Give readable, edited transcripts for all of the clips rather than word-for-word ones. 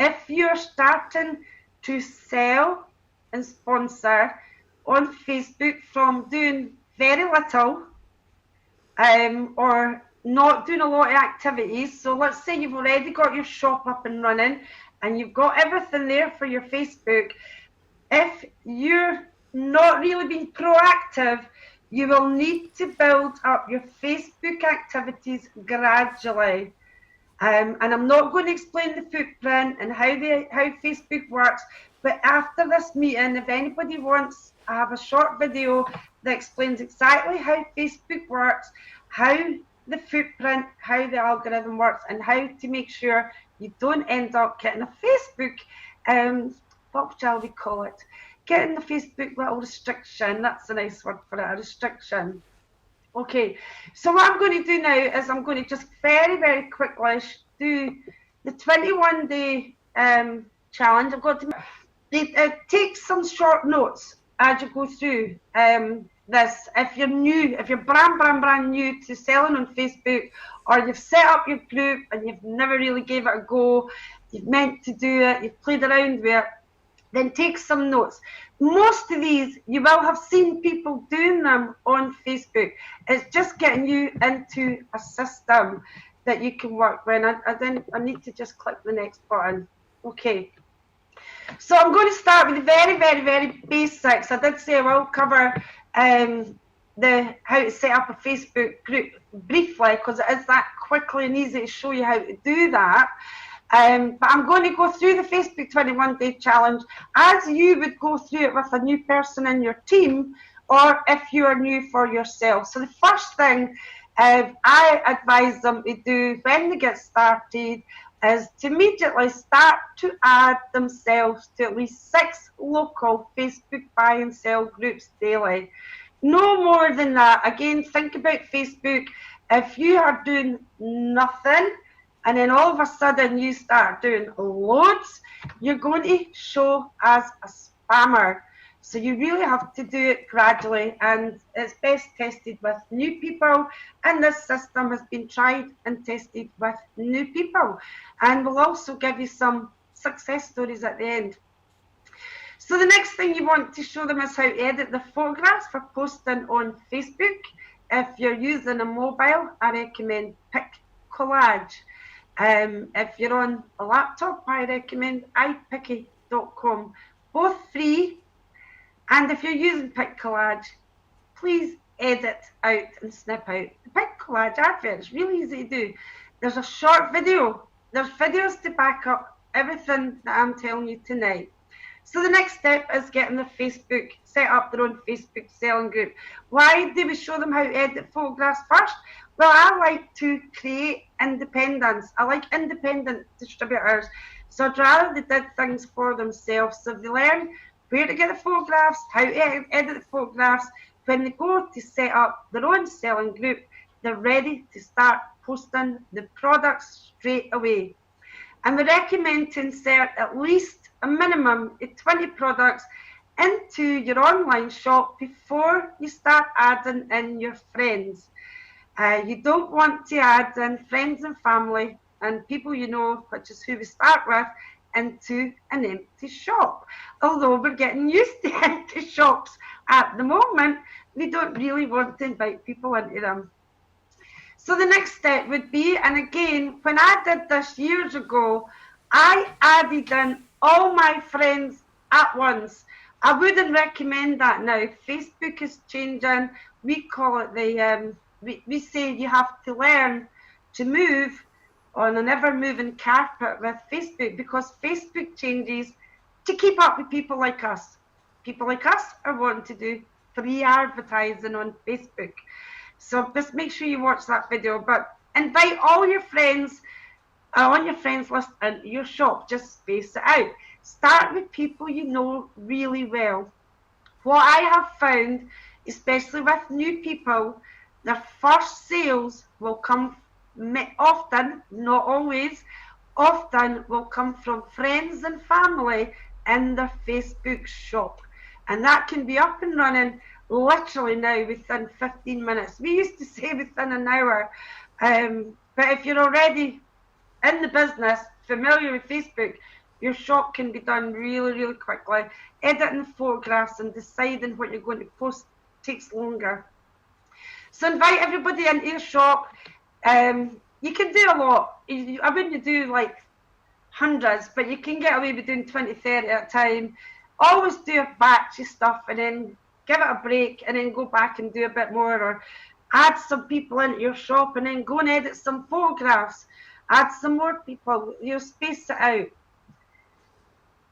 if you're starting to sell and sponsor on Facebook from doing very little, or not doing a lot of activities. So let's say you've already got your shop up and running and you've got everything there for your Facebook. If you're not really being proactive, you will need to build up your Facebook activities gradually. And I'm not going to explain the footprint and how Facebook works, but after this meeting, if anybody wants, I have a short video that explains exactly how Facebook works, how the footprint, how the algorithm works, and how to make sure you don't end up getting a Facebook, what shall we call it? Getting the Facebook little restriction. That's a nice word for it, a restriction. Okay, so what I'm going to do now is I'm going to just very, very quickly do the 21-day challenge. I've got to take some short notes as you go through this. If you're new, if you're brand new to selling on Facebook, or you've set up your group and you've never really gave it a go, you've meant to do it, you've played around with it, then take some notes. Most of these, you will have seen people doing them on Facebook. It's just getting you into a system that you can work with. I need to just click the next button. Okay. So I'm going to start with the very, very, very basics. I did say I will cover how to set up a Facebook group briefly, because it is that quickly and easy to show you how to do that. But I'm going to go through the Facebook 21-day challenge as you would go through it with a new person in your team, or if you are new for yourself. So the first thing I advise them to do when they get started is to immediately start to add themselves to at least 6 local Facebook buy and sell groups daily. No more than that. Again, think about Facebook. If you are doing nothing, and then all of a sudden you start doing loads, you're going to show as a spammer. So you really have to do it gradually, and it's best tested with new people, and this system has been tried and tested with new people, and we'll also give you some success stories at the end. So the next thing you want to show them is how to edit the photographs for posting on Facebook. If you're using a mobile, I recommend PicCollage. If you're on a laptop, I recommend iPicky.com. Both free, and if you're using PicCollage, please edit out and snip out. The PicCollage advert is really easy to do. There's a short video. There's videos to back up everything that I'm telling you tonight. So the next step is getting their Facebook, set up their own Facebook selling group. Why do we show them how to edit photographs first? Well, I like to create independence. I like independent distributors. So I'd rather they did things for themselves. So they learn where to get the photographs, how to edit the photographs. When they go to set up their own selling group, they're ready to start posting the products straight away. And we recommend to insert at least a minimum of 20 products into your online shop before you start adding in your friends. You don't want to add in friends and family and people you know, which is who we start with, into an empty shop. Although we're getting used to empty shops at the moment, we don't really want to invite people into them. So the next step would be, and again, when I did this years ago, I added in all my friends at once. I wouldn't recommend that now. Facebook is changing. We call it the, we say you have to learn to move on an ever-moving carpet with Facebook, because Facebook changes to keep up with people like us. People like us are wanting to do free advertising on Facebook. So just make sure you watch that video, but invite all your friends on your friends list into your shop. Just space it out. Start with people you know really well. What I have found, especially with new people, their first sales will come often, not always, often will come from friends and family in their Facebook shop. And that can be up and running literally now within 15 minutes. We used to say within an hour. But if you're already in the business, familiar with Facebook, your shop can be done really, really quickly. Editing photographs and deciding what you're going to post takes longer. So invite everybody into your shop. You can do a lot. I wouldn't do like hundreds, but you can get away with doing 20, 30 at a time. Always do a batch of stuff and then give it a break and then go back and do a bit more, or add some people into your shop and then go and edit some photographs. Add some more people, space it out.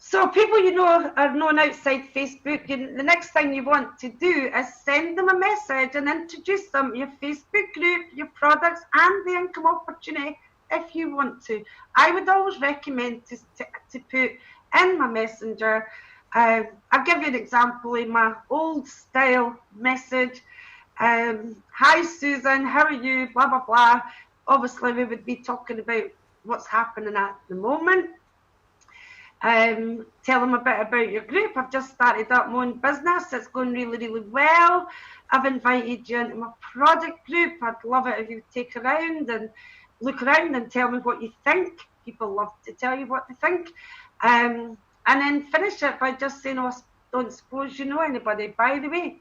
So people are known outside Facebook. The next thing you want to do is send them a message and introduce them to your Facebook group, your products, and the income opportunity if you want to. I would always recommend to put in my messenger. I'll give you an example in my old style message. Hi Susan, how are you? Blah, blah, blah. Obviously, we would be talking about what's happening at the moment. Tell them a bit about your group. I've just started up my own business. It's going really, really well. I've invited you into my product group. I'd love it if you take around and look around and tell me what you think. People love to tell you what they think. And then finish it by just saying, oh, I don't suppose you know anybody. By the way,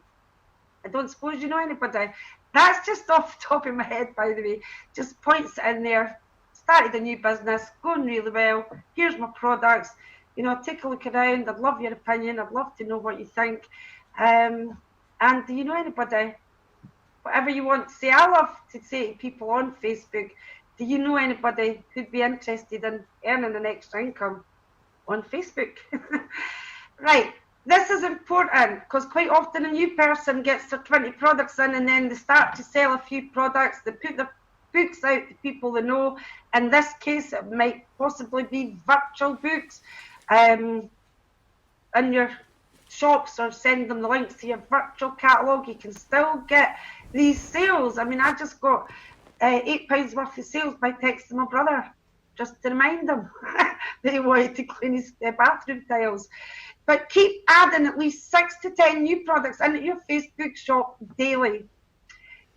I don't suppose you know anybody. That's just off the top of my head, by the way. Just points in there. Started a new business, going really well. Here's my products. Take a look around. I'd love your opinion. I'd love to know what you think. And do you know anybody? Whatever you want to say. I love to say to people on Facebook, do you know anybody who'd be interested in earning an extra income on Facebook? Right. This is important because quite often a new person gets their 20 products in and then they start to sell a few products. They put their books out to people they know. In this case, it might possibly be virtual books in your shops, or send them the links to your virtual catalogue. You can still get these sales. I mean, I just got £8 worth of sales by texting my brother just to remind him that he wanted to clean his bathroom tiles. But keep adding at least 6 to 10 new products into your Facebook shop daily.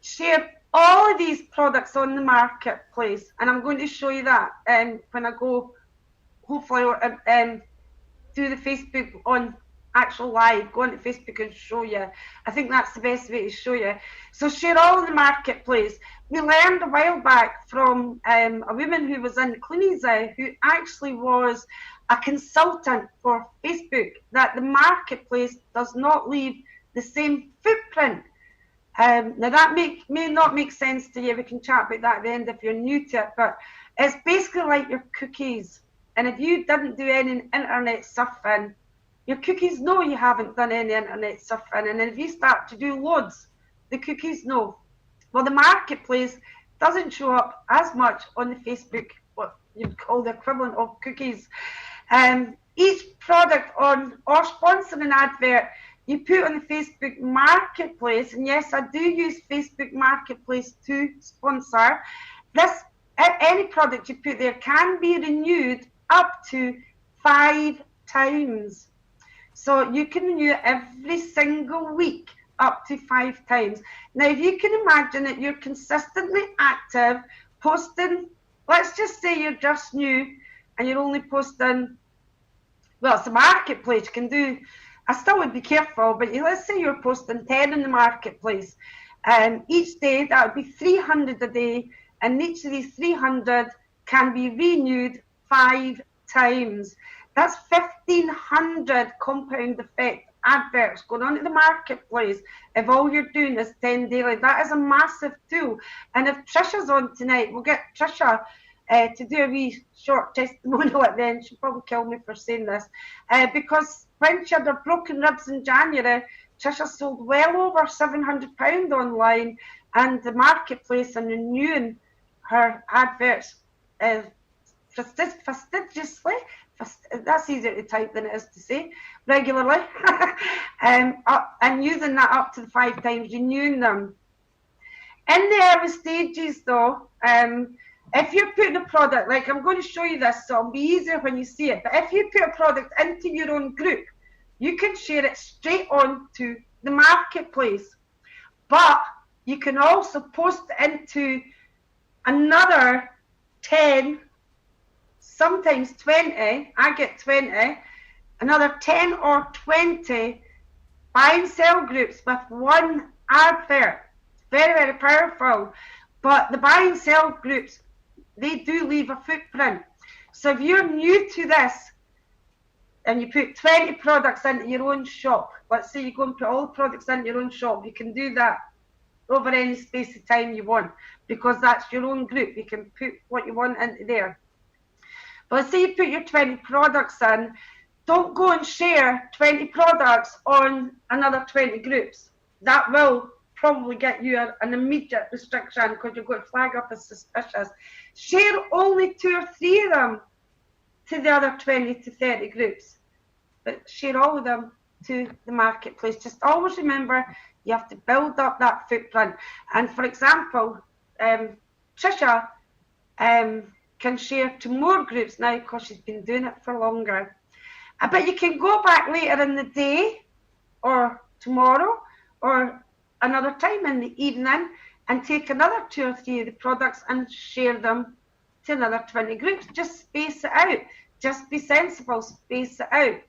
Share all of these products on the marketplace, and I'm going to show you that when I go, hopefully, do the Facebook on actual live. Go onto Facebook and show you. I think that's the best way to show you. So share all in the marketplace. We learned a while back from a woman who was in Cleansey, who actually was a consultant for Facebook, that the marketplace does not leave the same footprint. Now that may not make sense to you. We can chat about that at the end if you're new to it, but it's basically like your cookies. And if you didn't do any internet surfing, your cookies know you haven't done any internet surfing. And if you start to do loads, the cookies know. Well, the marketplace doesn't show up as much on the Facebook, what you'd call the equivalent of cookies. Each product on or sponsoring advert you put on the Facebook Marketplace, and yes, I do use Facebook Marketplace to sponsor. Any product you put there can be renewed up to 5 times. So you can renew it every single week up to 5 times. Now, if you can imagine that you're consistently active, posting, let's just say you're just new and you're only posting, well, it's a marketplace, you can do, I still would be careful, but let's say you're posting 10 in the marketplace. Each day, that would be 300 a day, and each of these 300 can be renewed 5 times. That's 1,500 compound effect adverts going on at the marketplace if all you're doing is 10 daily. That is a massive tool. And if Trisha's on tonight, we'll get Trisha to do a wee short testimonial at the end. She'll probably kill me for saying this. Because when she had her broken ribs in January, Trisha sold well over £700 online, and the marketplace and renewing her adverts fastidiously, that's easier to type than it is to say, regularly, and using that up to the 5 times, renewing them. In the early stages though, if you're putting a product, like I'm going to show you this, so it'll be easier when you see it, but if you put a product into your own group, you can share it straight on to the marketplace. But you can also post into another 10 sometimes 20, I get 20, another 10 or 20 buy and sell groups with one advert. Very, very powerful. But the buy and sell groups, they do leave a footprint. So if you're new to this and you put 20 products into your own shop, let's say you go and put all the products into your own shop, you can do that over any space of time you want, because that's your own group. You can put what you want into there. But let's say you put your 20 products in, don't go and share 20 products on another 20 groups. That will probably get you an immediate restriction because you're going to flag up as suspicious. Share only 2 or 3 of them to the other 20 to 30 groups, but share all of them to the marketplace. Just always remember, you have to build up that footprint. And for example, Trisha can share to more groups now because she's been doing it for longer. But you can go back later in the day or tomorrow or another time in the evening and take another 2 or 3 of the products and share them to another 20 groups. Just space it out. Just be sensible, space it out.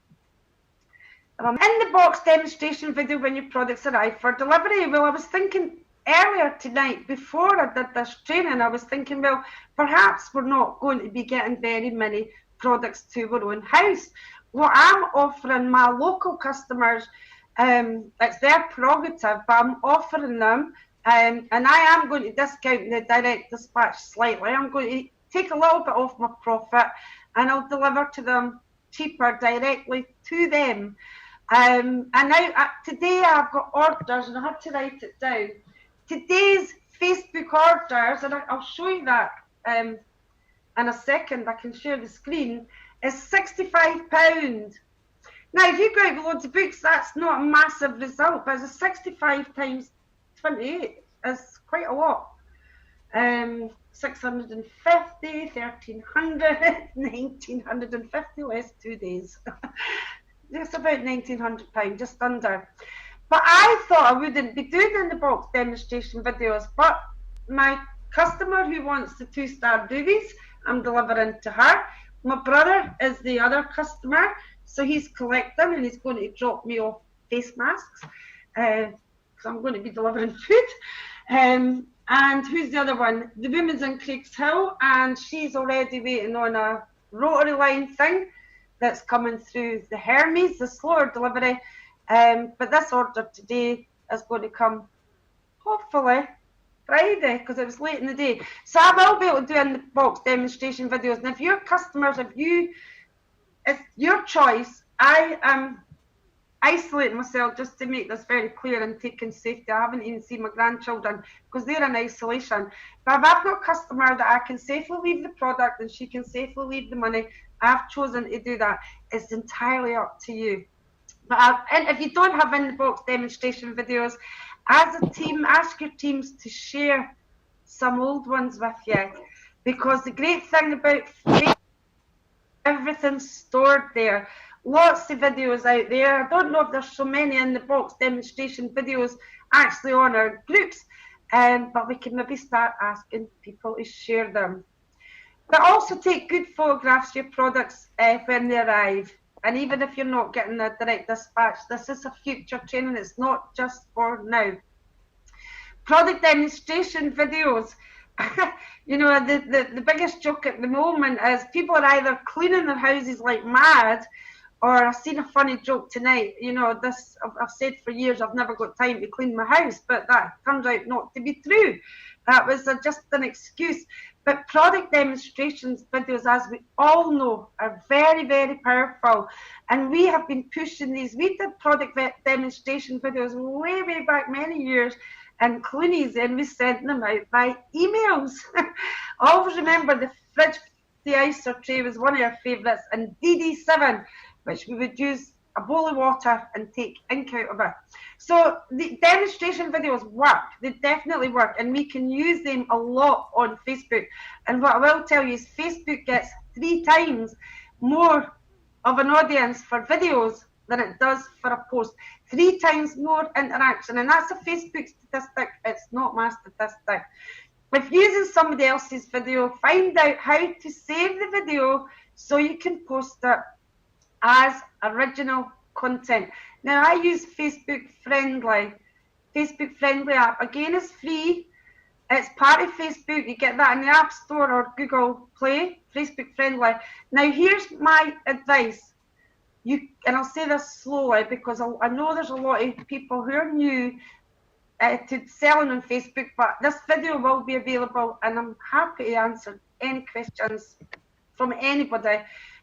In the box demonstration video when your products arrive for delivery. Well, I was thinking earlier tonight, before I did this training, I was thinking, well, perhaps we're not going to be getting very many products to our own house. What I'm offering my local customers, it's their prerogative, but I'm offering them, and I am going to discount the direct dispatch slightly. I'm going to take a little bit off my profit, and I'll deliver to them cheaper directly to them. And now today I've got orders, and I had to write it down. Today's Facebook orders, and I'll show you that in a second. I can share the screen. Is £65. Now, if you go out with loads of books, that's not a massive result, but it's a 65 times 28 is quite a lot. 650, 1300, 1950, less 2 days. It's about £1,900, just under. But I thought I wouldn't be doing in the box demonstration videos, but my customer who wants the 2-star boobies, I'm delivering to her. My brother is the other customer, so he's collecting and he's going to drop me off face masks because I'm going to be delivering food. And who's the other one? The woman's in Craigshill, and she's already waiting on a rotary line thing that's coming through the Hermes, the slower delivery. But this order today is going to come hopefully Friday, because it was late in the day. So I will be able to do in the box demonstration videos. And if your customers, it's your choice. I am isolating myself just to make this very clear and taking safety. I haven't even seen my grandchildren because they're in isolation. But if I've got a customer that I can safely leave the product and she can safely leave the money, I've chosen to do that. It's entirely up to you. But and if you don't have in the box demonstration videos, as a team, ask your teams to share some old ones with you, because the great thing about Facebook, everything's stored there. Lots of videos out there. I don't know if there's so many in the box demonstration videos actually on our groups, but we can maybe start asking people to share them. But also take good photographs of your products when they arrive. And even if you're not getting a direct dispatch, this is a future training. It's not just for now. Product demonstration videos. You know, the biggest joke at the moment is people are either cleaning their houses like mad, or I've seen a funny joke tonight. You know, this I've said for years I've never got time to clean my house, but that turns out not to be true. That was just an excuse. But product demonstrations videos, as we all know, are very, very powerful. And we have been pushing these. We did product demonstration videos way, way back many years in Clooney's, and we sent them out by emails. Always remember the fridge, the icer tray was one of our favourites, and DD7, which we would use a bowl of water and take ink out of it. So the demonstration videos work. They definitely work, and we can use them a lot on Facebook. And what I will tell you is Facebook gets 3 times more of an audience for videos than it does for a post. 3 times more interaction, and that's a Facebook statistic. It's not my statistic. If using somebody else's video, find out how to save the video so you can post it as original content. Now I use Facebook Friendly. Facebook Friendly app, again, is free. It's part of Facebook. You get that in the App Store or Google Play, Facebook Friendly. Now here's my advice. And I'll say this slowly because I know there's a lot of people who are new to selling on Facebook, but this video will be available and I'm happy to answer any questions from anybody,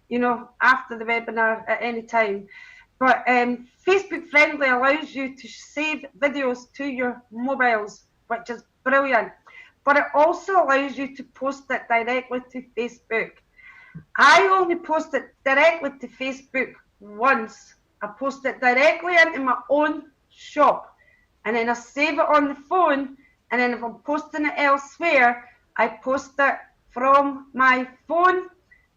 you know, after the webinar at any time. But Facebook Friendly allows you to save videos to your mobiles, which is brilliant. But it also allows you to post it directly to Facebook. I only post it directly to Facebook once. I post it directly into my own shop, and then I save it on the phone, and then if I'm posting it elsewhere, I post it from my phone.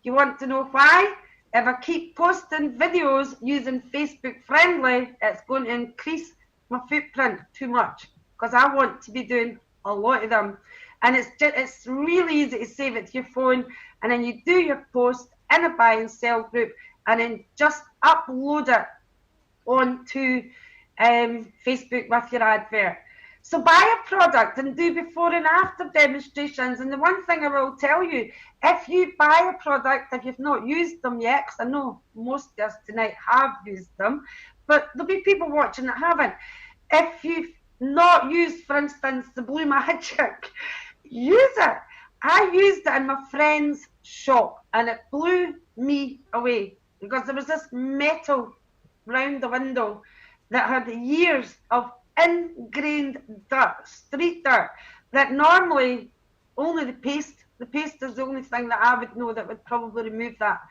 You want to know why? If I keep posting videos using Facebook Friendly, it's going to increase my footprint too much because I want to be doing a lot of them. And it's really easy to save it to your phone, and then you do your post in a buy and sell group and then just upload it onto Facebook with your advert. So buy a product and do before and after demonstrations. And the one thing I will tell you, if you buy a product, if you've not used them yet, because I know most of us tonight have used them, but there'll be people watching that haven't. If you've not used, for instance, the Blue Magic, use it. I used it in my friend's shop and it blew me away because there was this metal round the window that had years of ingrained dirt, street dirt, that normally only the paste is the only thing that I would know that would probably remove that.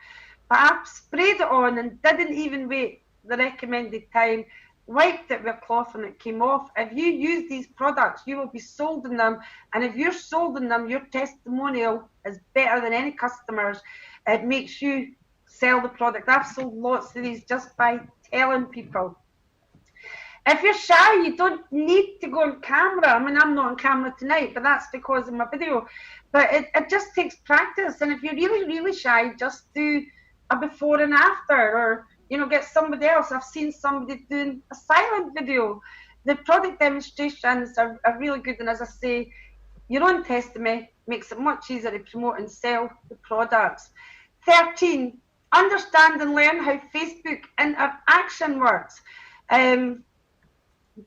But I sprayed it on and didn't even wait the recommended time, wiped it with a cloth and it came off. If you use these products, you will be sold in them, and if you're sold in them, your testimonial is better than any customers. It makes you sell the product. I've sold lots of these just by telling people. If you're shy, you don't need to go on camera. I mean, I'm not on camera tonight, but that's because of my video. But it just takes practice. And if you're really, really shy, just do a before and after, or, you know, get somebody else. I've seen somebody doing a silent video. The product demonstrations are really good. And as I say, your own testimony makes it much easier to promote and sell the products. 13, understand and learn how Facebook interaction works.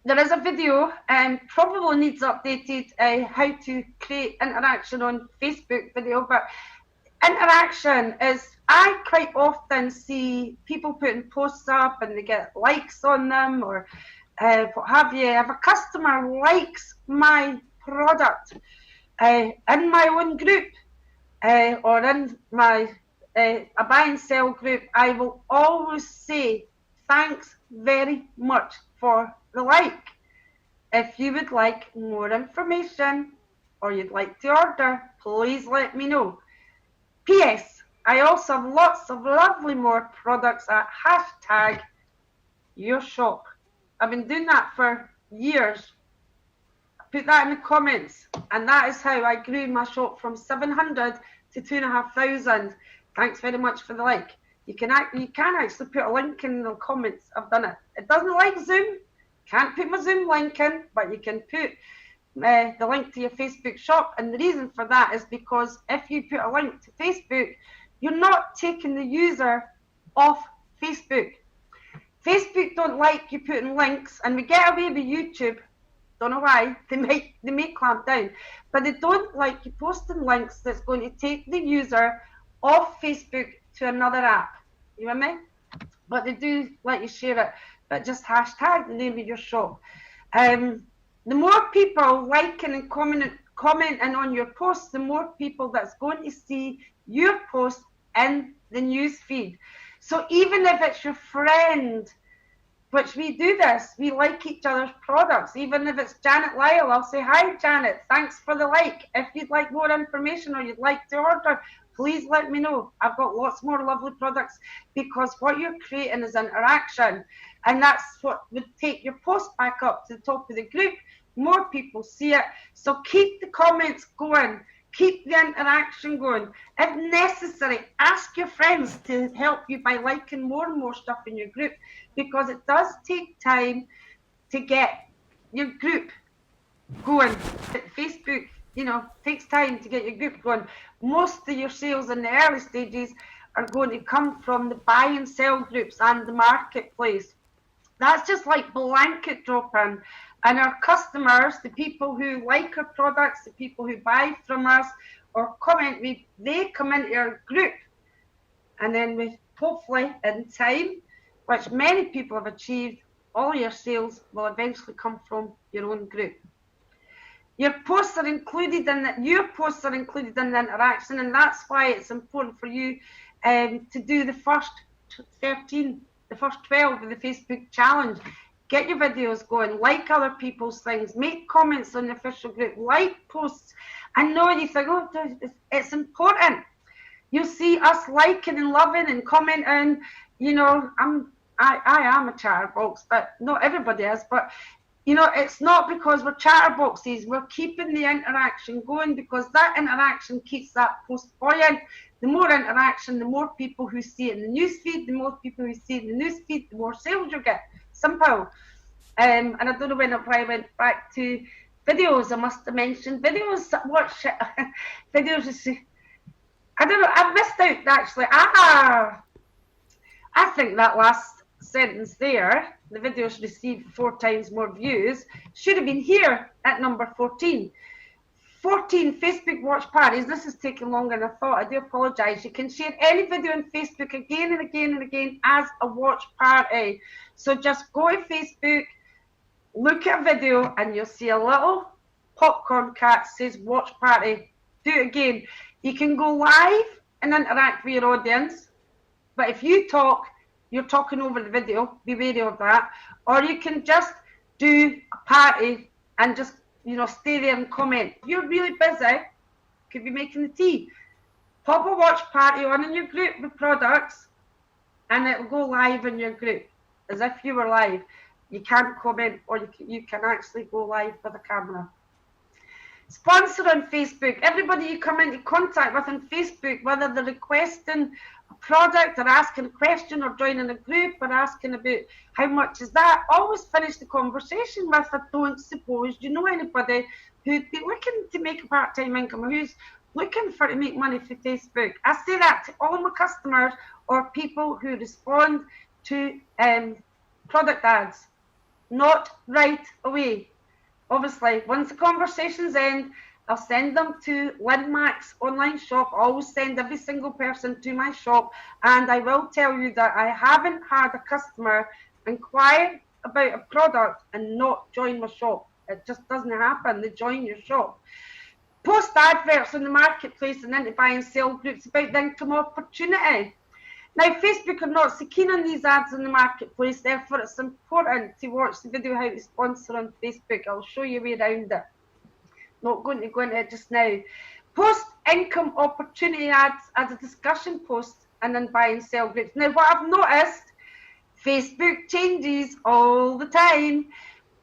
There is a video, probably needs updated, how to create interaction on Facebook video, but interaction is, I quite often see people putting posts up and they get likes on them or what have you. If a customer likes my product in my own group or in my a buy and sell group, I will always say thanks very much for the like. If you would like more information or you'd like to order, please let me know. P.S. I also have lots of lovely more products at #YourShop. I've been doing that for years. Put that in the comments, and that is how I grew my shop from 700 to 2,500. Thanks very much for the like. You can actually put a link in the comments. I've done it. It doesn't like Zoom. Can't put my Zoom link in, but you can put the link to your Facebook shop. And the reason for that is because if you put a link to Facebook, you're not taking the user off Facebook. Facebook don't like you putting links, and we get away with YouTube. Don't know why. They may clamp down, but they don't like you posting links that's going to take the user off Facebook to another app. You with me? But they do let you share it, but just hashtag the name of your shop. The more people liking and commenting on your posts, the more people that's going to see your post in the news feed. So even if it's your friend, which we do this, we like each other's products. Even if it's Janet Lyle, I'll say, hi Janet, thanks for the like. If you'd like more information or you'd like to order, please let me know. I've got lots more lovely products, because what you're creating is interaction, and that's what would take your post back up to the top of the group. More people see it. So keep the comments going. Keep the interaction going. If necessary, ask your friends to help you by liking more and more stuff in your group, because it does take time to get your group going. Facebook, takes time to get your group going. Most of your sales in the early stages are going to come from the buy and sell groups and the marketplace. That's just like blanket drop-in. And our customers, the people who like our products, the people who buy from us or comment, they come into our group. And then we hopefully in time, which many people have achieved, all your sales will eventually come from your own group. Your posts are included in the interaction, and that's why it's important for you to do the first 12 of the Facebook challenge. Get your videos going, like other people's things, make comments on the official group, like posts. I know you think, oh, it's important. You see us liking and loving and commenting. I am a chatterbox, but not everybody is. But it's not because we're chatterboxes. We're keeping the interaction going, because that interaction keeps that post buoyant. The more interaction, the more people who see it in the newsfeed, the more people who see it in the newsfeed, the more sales you get. Simple. And I don't know when I went back to videos. I must have mentioned videos. Watch videos. I don't know. I missed out actually. I think that last sentence there, the videos received 4 times more views, should have been here at number 14. 14 Facebook watch parties. This is taking longer than I thought. I do apologise. You can share any video on Facebook again and again and again as a watch party. So just go to Facebook, look at a video, and you'll see a little popcorn cat says watch party. Do it again. You can go live and interact with your audience, but if you talk, you're talking over the video. Be wary of that. Or you can just do a party and just stay there and comment. If you're really busy, could be making the tea. Pop a watch party on in your group with products, and it'll go live in your group as if you were live. You can't comment, or you can actually go live with a camera. Sponsor on Facebook. Everybody you come into contact with on Facebook, whether they're requesting a product or asking a question or joining a group or asking about how much is that, always finish the conversation with, I don't suppose you know anybody who'd be looking to make a part-time income or who's looking to make money for Facebook. I say that to all my customers or people who respond to product ads, not right away. Obviously, once the conversations end, I'll send them to LynnMax online shop. I always send every single person to my shop, and I will tell you that I haven't had a customer inquire about a product and not join my shop. It just doesn't happen. They join your shop. Post adverts on the marketplace and into buy and sell groups about the income opportunity. Now, Facebook are not so keen on these ads in the marketplace, therefore it's important to watch the video how to sponsor on Facebook. I'll show you a way around it. Not going to go into it just now. Post income opportunity ads as a discussion post and then buy and sell groups. Now, what I've noticed, Facebook changes all the time.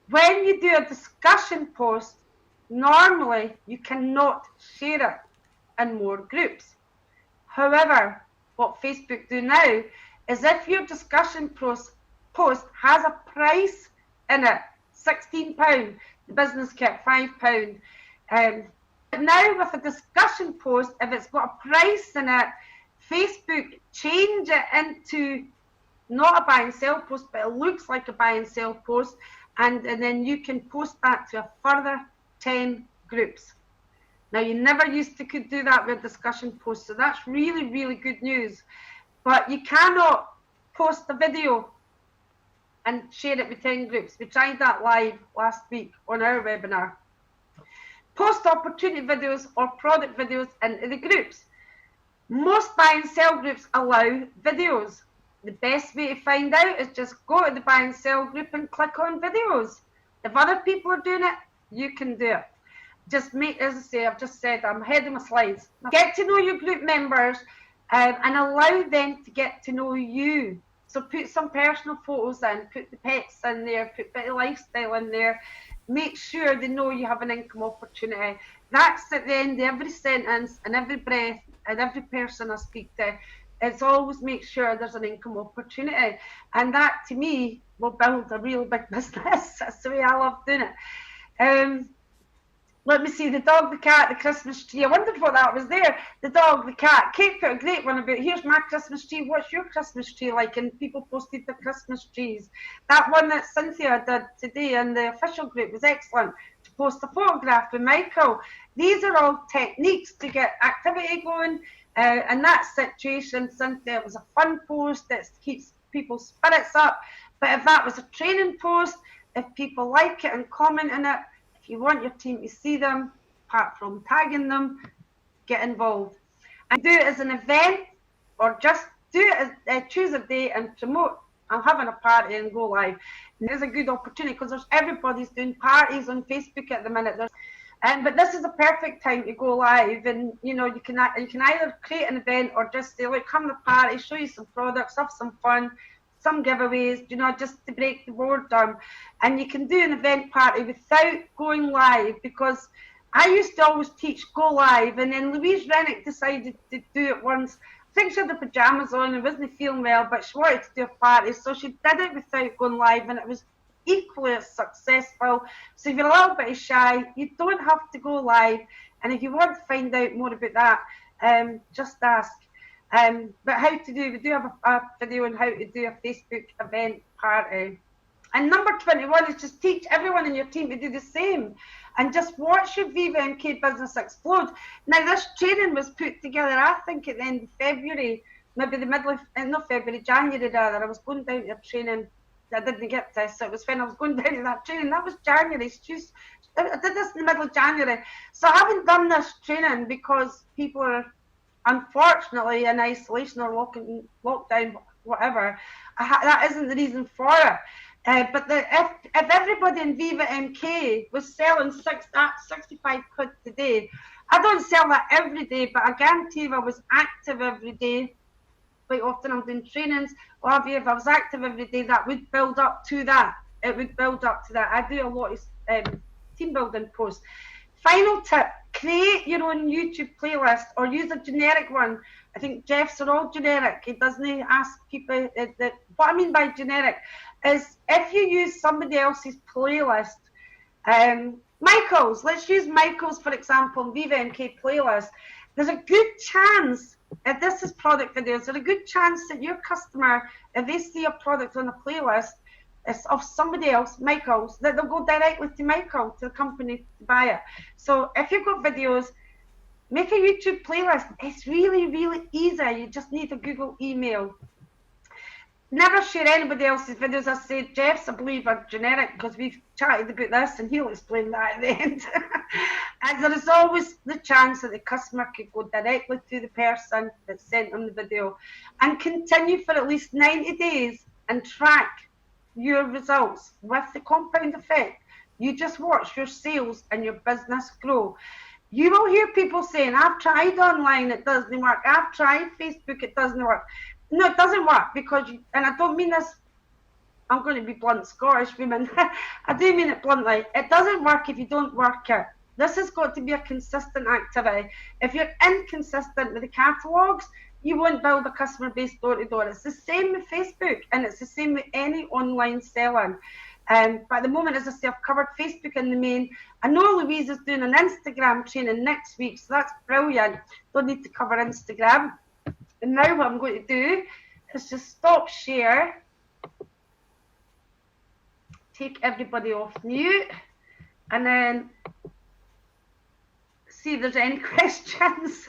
When you do a discussion post, normally you cannot share it in more groups. However, what Facebook do now is if your discussion post has a price in it, £16, the business kit £5. But now with a discussion post, if it's got a price in it, Facebook change it into not a buy and sell post, but it looks like a buy and sell post, and then you can post that to a further 10 groups. Now, you never used to could do that with discussion posts, so that's really, really good news. But you cannot post a video and share it with 10 groups. We tried that live last week on our webinar. Post opportunity videos or product videos into the groups. Most buy and sell groups allow videos. The best way to find out is just go to the buy and sell group and click on videos. If other people are doing it, you can do it. Just make, as I say, I've just said, I'm ahead of my slides. Get to know your group members and allow them to get to know you. So put some personal photos in, put the pets in there, put a bit of lifestyle in there. Make sure they know you have an income opportunity. That's at the end of every sentence and every breath and every person I speak to. It's always make sure there's an income opportunity. And that, to me, will build a real big business. That's the way I love doing it. Let me see, the dog, the cat, the Christmas tree. I wondered what that was there. The dog, the cat. Kate put a great one about, here's my Christmas tree, what's your Christmas tree like? And people posted their Christmas trees. That one that Cynthia did today in the official group was excellent. To post a photograph with Michael. These are all techniques to get activity going. In that situation, Cynthia, it was a fun post that keeps people's spirits up. But if that was a training post, if people like it and comment on it, if you want your team to see them, apart from tagging them, get involved. And do it as an event, or just do it as choose a day and promote. I'm having a party and go live. And there's a good opportunity because everybody's doing parties on Facebook at the minute. But this is a perfect time to go live, and you can either create an event or just say, look, come to the party, show you some products, have some fun, some giveaways, just to break the boredom. And you can do an event party without going live, because I used to always teach go live, and then Louise Rennick decided to do it once. I think she had the pajamas on and wasn't feeling well, but she wanted to do a party, so she did it without going live, and it was equally as successful. So if you're a little bit shy, you don't have to go live. And if you want to find out more about that, just ask. But how to do, we do have a video on how to do a Facebook event party. And number 21 is just teach everyone in your team to do the same. And just watch your Viva MK business explode. Now, this training was put together, I think, at the end of February, maybe the middle of, not February, January rather. I was going down to a training. I didn't get this, so it was when I was going down to that training. That was January. I did this in the middle of January. So I haven't done this training because people are unfortunately in isolation or lockdown, whatever. That isn't the reason for it. But if everybody in Viva MK was selling 65 quid today, I don't sell that every day, but I guarantee if I was active every day, quite often I'm doing trainings, or if I was active every day, that would build up to that. It would build up to that. I do a lot of team building posts. Final tip, create your own YouTube playlist or use a generic one. I think Jeff's are all generic. He doesn't ask people. What I mean by generic is if you use somebody else's playlist, Michael's, let's use Michael's, for example, Viva MK playlist. There's a good chance, if this is product videos, there's a good chance that your customer, if they see a product on a playlist of somebody else, Michael's, that they'll go directly to Michael, to the company, to buy it. So if you've got videos, make a YouTube playlist. It's really, really easy. You just need a Google email. Never share anybody else's videos. I say Jeff's, I believe, are generic because we've chatted about this and he'll explain that at the end. And there is always the chance that the customer could go directly to the person that sent them the video and continue for at least 90 days and track your results with the compound effect. You just watch your sales and your business grow. You will hear people saying, I've tried online, it doesn't work. I've tried Facebook, it doesn't work. No, it doesn't work because, and I don't mean this, I'm going to be blunt, Scottish women. I do mean it bluntly. It doesn't work if you don't work it. This has got to be a consistent activity. If you're inconsistent with the catalogues, you won't build a customer base door to door. It's the same with Facebook and it's the same with any online selling. But at the moment, as I say, I've covered Facebook in the main. I know Louise is doing an Instagram training next week, so that's brilliant. Don't need to cover Instagram. And now what I'm going to do is just stop share, take everybody off mute, and then see if there's any questions.